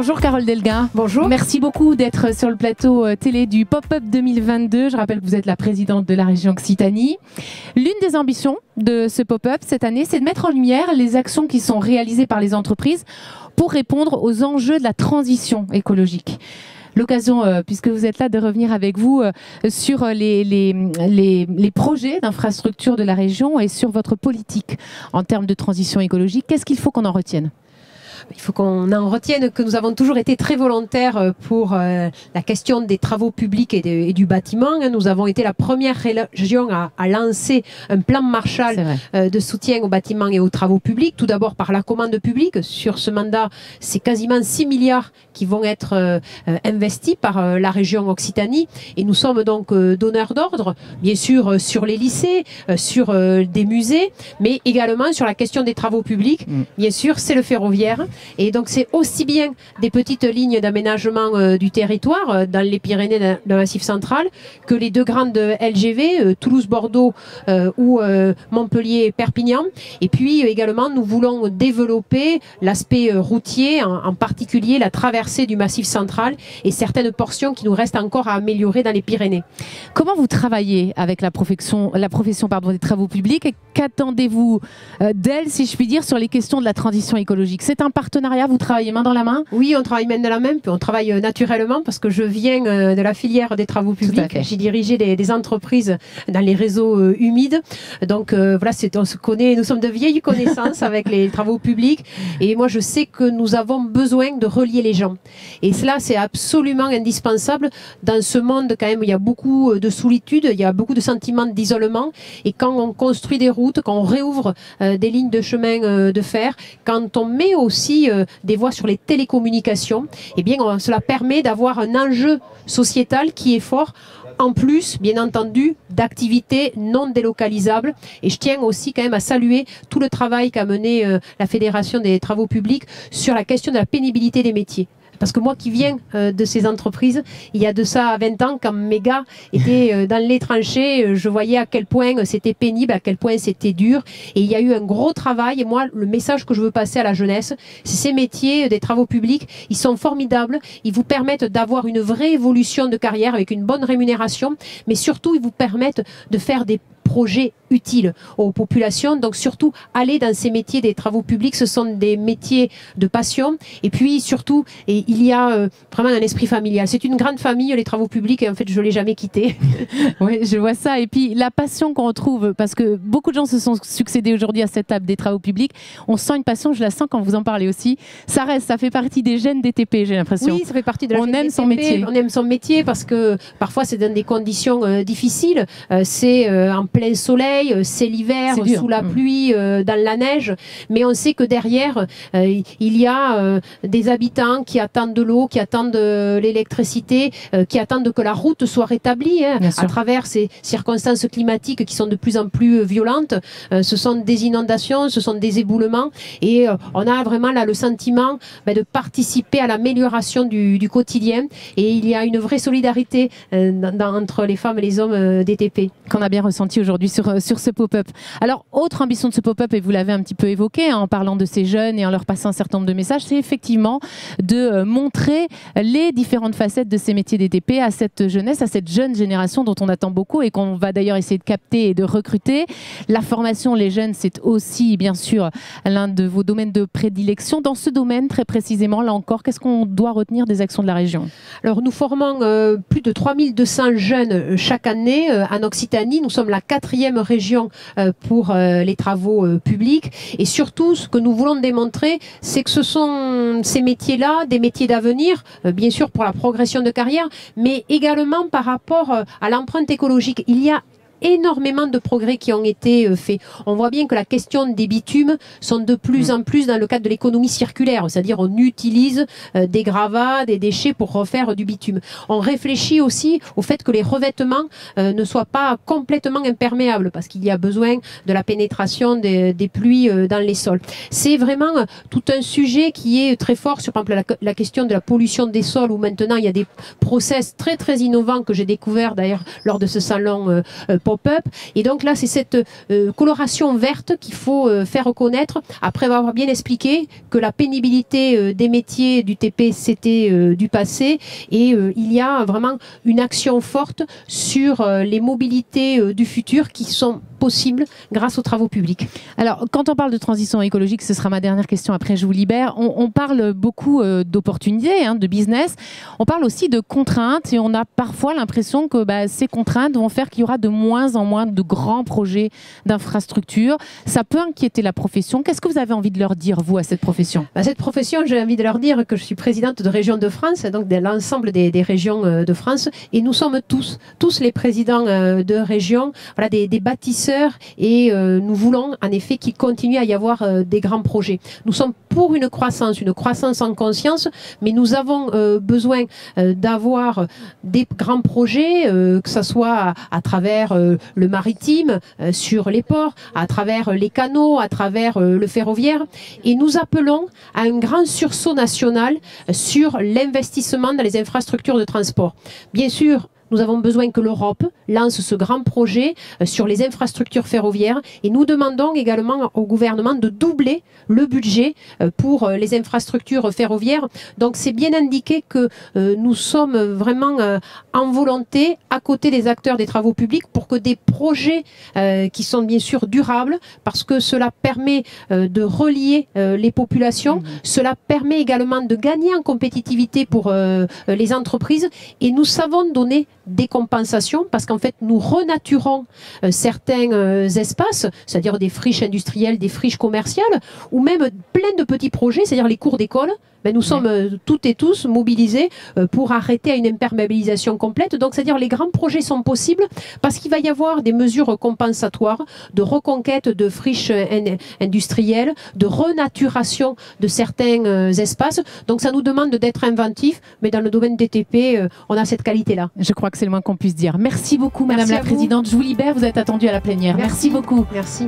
Bonjour Carole Delga. Bonjour. Merci beaucoup d'être sur le plateau télé du Pop-Up 2022. Je rappelle que vous êtes la présidente de la région Occitanie. L'une des ambitions de ce Pop-Up cette année, c'est de mettre en lumière les actions qui sont réalisées par les entreprises pour répondre aux enjeux de la transition écologique. L'occasion, puisque vous êtes là, de revenir avec vous sur les projets d'infrastructure de la région et sur votre politique en termes de transition écologique. Qu'est-ce qu'il faut qu'on en retienne ? Il faut qu'on en retienne que nous avons toujours été très volontaires pour la question des travaux publics et du bâtiment. Nous avons été la première région à lancer un plan Marshall de soutien aux bâtiments et aux travaux publics. Tout d'abord par la commande publique. Sur ce mandat, c'est quasiment 6 milliards qui vont être investis par la région Occitanie. Et nous sommes donc donneurs d'ordre, bien sûr, sur les lycées, sur des musées, mais également sur la question des travaux publics. Bien sûr, c'est le ferroviaire. Et donc c'est aussi bien des petites lignes d'aménagement du territoire dans les Pyrénées, dans le Massif central, que les deux grandes LGV, Toulouse-Bordeaux ou Montpellier-Perpignan. Et puis également, nous voulons développer l'aspect routier, en particulier la traversée du Massif central et certaines portions qui nous restent encore à améliorer dans les Pyrénées. Comment vous travaillez avec la profession des travaux publics et qu'attendez-vous d'elle, si je puis dire, sur les questions de la transition écologique? C'est un partenariat, vous travaillez main dans la main? Oui, on travaille main dans la main, puis on travaille naturellement parce que je viens de la filière des travaux publics. J'ai dirigé des entreprises dans les réseaux humides. Donc voilà, on se connaît, nous sommes de vieilles connaissances avec les travaux publics. Et moi, je sais que nous avons besoin de relier les gens. Et cela, c'est absolument indispensable dans ce monde quand même où il y a beaucoup de solitude, il y a beaucoup de sentiments d'isolement. Et quand on construit des routes, quand on réouvre des lignes de chemin de fer, quand on met aussi des voies sur les télécommunications, eh bien, cela permet d'avoir un enjeu sociétal qui est fort, en plus, bien entendu, d'activités non délocalisables. Et je tiens aussi quand même à saluer tout le travail qu'a mené la Fédération des travaux publics sur la question de la pénibilité des métiers. Parce que moi qui viens de ces entreprises, il y a de ça 20 ans, quand mes gars étaient dans les tranchées, je voyais à quel point c'était pénible, à quel point c'était dur. Et il y a eu un gros travail. Et moi, le message que je veux passer à la jeunesse, c'est ces métiers des travaux publics, ils sont formidables. Ils vous permettent d'avoir une vraie évolution de carrière avec une bonne rémunération. Mais surtout, ils vous permettent de faire des projets utiles aux populations. Donc surtout, aller dans ces métiers des travaux publics, ce sont des métiers de passion. Et puis surtout, il y a vraiment un esprit familial. C'est une grande famille, les travaux publics, et en fait, je ne l'ai jamais quitté. Oui, je vois ça. Et puis la passion qu'on retrouve, parce que beaucoup de gens se sont succédés aujourd'hui à cette table des travaux publics. On sent une passion, je la sens quand vous en parlez aussi. Ça reste, ça fait partie des gènes DTP, j'ai l'impression. Oui, ça fait partie de la On aime son métier. On aime son métier parce que parfois c'est dans des conditions difficiles. C'est en plein soleil, c'est l'hiver, sous la pluie, dans la neige. Mais on sait que derrière, il y a des habitants qui attendent de l'eau, qui attendent de l'électricité, qui attendent que la route soit rétablie à travers ces circonstances climatiques qui sont de plus en plus violentes. Ce sont des inondations, ce sont des éboulements. Et on a vraiment là le sentiment de participer à l'amélioration du quotidien. Et il y a une vraie solidarité entre les femmes et les hommes DTP. Qu'on a bien ressenti aujourd'hui sur ce pop-up. Alors, autre ambition de ce pop-up, et vous l'avez un petit peu évoqué en parlant de ces jeunes et en leur passant un certain nombre de messages, c'est effectivement de montrer les différentes facettes de ces métiers DTP à cette jeunesse, à cette jeune génération dont on attend beaucoup et qu'on va d'ailleurs essayer de capter et de recruter. La formation, les jeunes, c'est aussi bien sûr l'un de vos domaines de prédilection. Dans ce domaine, très précisément, là encore, qu'est-ce qu'on doit retenir des actions de la région? Alors, nous formons plus de 3200 jeunes chaque année en Occitanie. Nous sommes la 4e région pour les travaux publics. Et surtout, ce que nous voulons démontrer, c'est que ce sont ces métiers-là, des métiers d'avenir, bien sûr pour la progression de carrière, mais également par rapport à l'empreinte écologique. Il y a énormément de progrès qui ont été faits. On voit bien que la question des bitumes sont de plus en plus dans le cadre de l'économie circulaire, c'est-à-dire on utilise des gravats, des déchets pour refaire du bitume. On réfléchit aussi au fait que les revêtements ne soient pas complètement imperméables parce qu'il y a besoin de la pénétration des pluies dans les sols. C'est vraiment tout un sujet qui est très fort sur par exemple la question de la pollution des sols où maintenant il y a des process très très innovants que j'ai découvert d'ailleurs lors de ce salon pop-up. Et donc là, c'est cette coloration verte qu'il faut faire reconnaître, après avoir bien expliqué que la pénibilité des métiers du TP, c'était du passé. Et il y a vraiment une action forte sur les mobilités du futur qui sont possibles grâce aux travaux publics. Alors, quand on parle de transition écologique, ce sera ma dernière question, après je vous libère. On parle beaucoup d'opportunités, de business. On parle aussi de contraintes et on a parfois l'impression que ces contraintes vont faire qu'il y aura de moins en moins de grands projets d'infrastructures. Ça peut inquiéter la profession. Qu'est-ce que vous avez envie de leur dire, vous, à cette profession? À cette profession, j'ai envie de leur dire que je suis présidente de Région de France, donc de l'ensemble des régions de France, et nous sommes tous les présidents de région, voilà, des bâtisseurs, et nous voulons en effet qu'il continue à y avoir des grands projets. Nous sommes pour une croissance en conscience, mais nous avons besoin d'avoir des grands projets, que ce soit à travers le maritime, sur les ports, à travers les canaux, à travers le ferroviaire, et nous appelons à un grand sursaut national sur l'investissement dans les infrastructures de transport. Bien sûr, nous avons besoin que l'Europe lance ce grand projet sur les infrastructures ferroviaires, et nous demandons également au gouvernement de doubler le budget pour les infrastructures ferroviaires. Donc c'est bien indiqué que nous sommes vraiment en volonté à côté des acteurs des travaux publics pour que des projets qui sont bien sûr durables, parce que cela permet de relier les populations, cela permet également de gagner en compétitivité pour les entreprises, et nous savons donner des compensations parce qu'en fait nous renaturons certains espaces, c'est-à-dire des friches industrielles, des friches commerciales, ou même plein de petits projets, c'est-à-dire les cours d'école. Nous sommes toutes et tous mobilisés pour arrêter à une imperméabilisation complète. Donc, c'est-à-dire les grands projets sont possibles parce qu'il va y avoir des mesures compensatoires de reconquête de friches industrielles, de renaturation de certains espaces. Donc, ça nous demande d'être inventifs, mais dans le domaine des TP, on a cette qualité-là. Je crois que c'est le moins qu'on puisse dire. Merci beaucoup, Madame la Présidente. Je vous libère, vous êtes attendue à la plénière. Merci beaucoup. Merci.